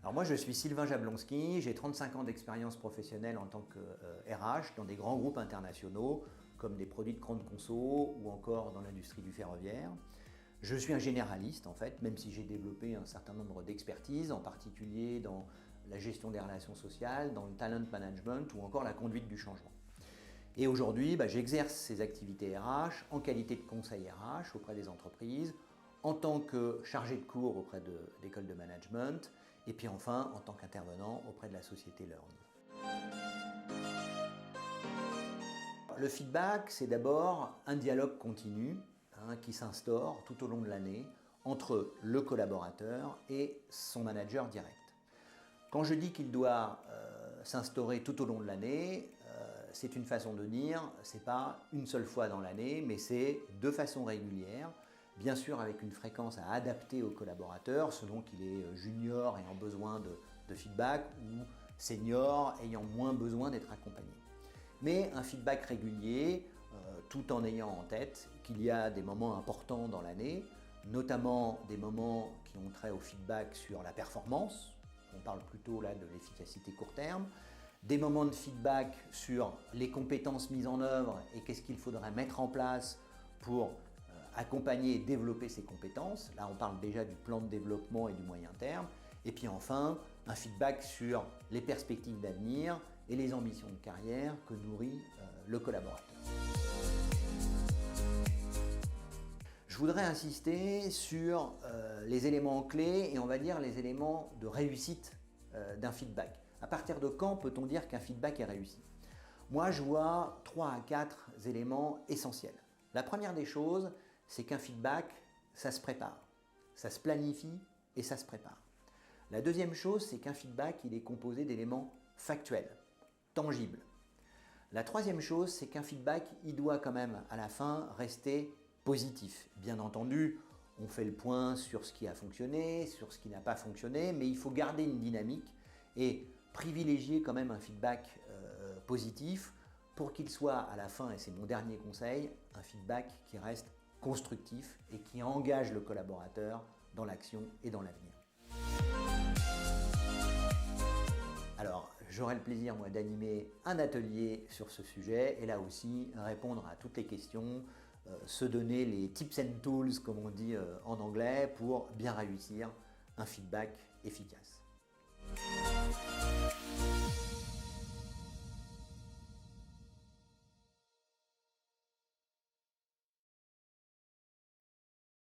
Alors moi je suis Sylvain Jablonski, j'ai 35 ans d'expérience professionnelle en tant que RH dans des grands groupes internationaux comme des produits de grande conso ou encore dans l'industrie du ferroviaire. Je suis un généraliste en fait, même si j'ai développé un certain nombre d'expertises, en particulier dans la gestion des relations sociales, dans le talent management ou encore la conduite du changement. Et aujourd'hui, j'exerce ces activités RH en qualité de conseil RH auprès des entreprises, en tant que chargé de cours auprès d'écoles de management, et puis enfin en tant qu'intervenant auprès de la société Learn. Le feedback, c'est d'abord un dialogue continu qui s'instaure tout au long de l'année entre le collaborateur et son manager direct. Quand je dis qu'il doit s'instaurer tout au long de l'année, c'est une façon de dire, c'est pas une seule fois dans l'année, mais c'est de façon régulière, bien sûr avec une fréquence à adapter au collaborateur, selon qu'il est junior ayant besoin de feedback ou senior ayant moins besoin d'être accompagné. Mais un feedback régulier, tout en ayant en tête qu'il y a des moments importants dans l'année, notamment des moments qui ont trait au feedback sur la performance, on parle plutôt là de l'efficacité court terme, des moments de feedback sur les compétences mises en œuvre et qu'est-ce qu'il faudrait mettre en place pour accompagner et développer ces compétences. Là, on parle déjà du plan de développement et du moyen terme. Et puis enfin, un feedback sur les perspectives d'avenir et les ambitions de carrière que nourrit le collaborateur. Je voudrais insister sur les éléments clés et on va dire les éléments de réussite d'un feedback. À partir de quand peut-on dire qu'un feedback est réussi? Moi, je vois 3 à 4 éléments essentiels. La première des choses, c'est qu'un feedback, ça se prépare, ça se planifie et ça se prépare. La deuxième chose, c'est qu'un feedback, il est composé d'éléments factuels, tangibles. La troisième chose, c'est qu'un feedback, il doit quand même à la fin rester positif. Bien entendu, on fait le point sur ce qui a fonctionné, sur ce qui n'a pas fonctionné, mais il faut garder une dynamique et privilégier quand même un feedback positif pour qu'il soit à la fin, et c'est mon dernier conseil, un feedback qui reste constructif et qui engage le collaborateur dans l'action et dans l'avenir. Alors, j'aurai le plaisir, moi, d'animer un atelier sur ce sujet et là aussi, répondre à toutes les questions, se donner les tips and tools, comme on dit en anglais, pour bien réussir un feedback efficace.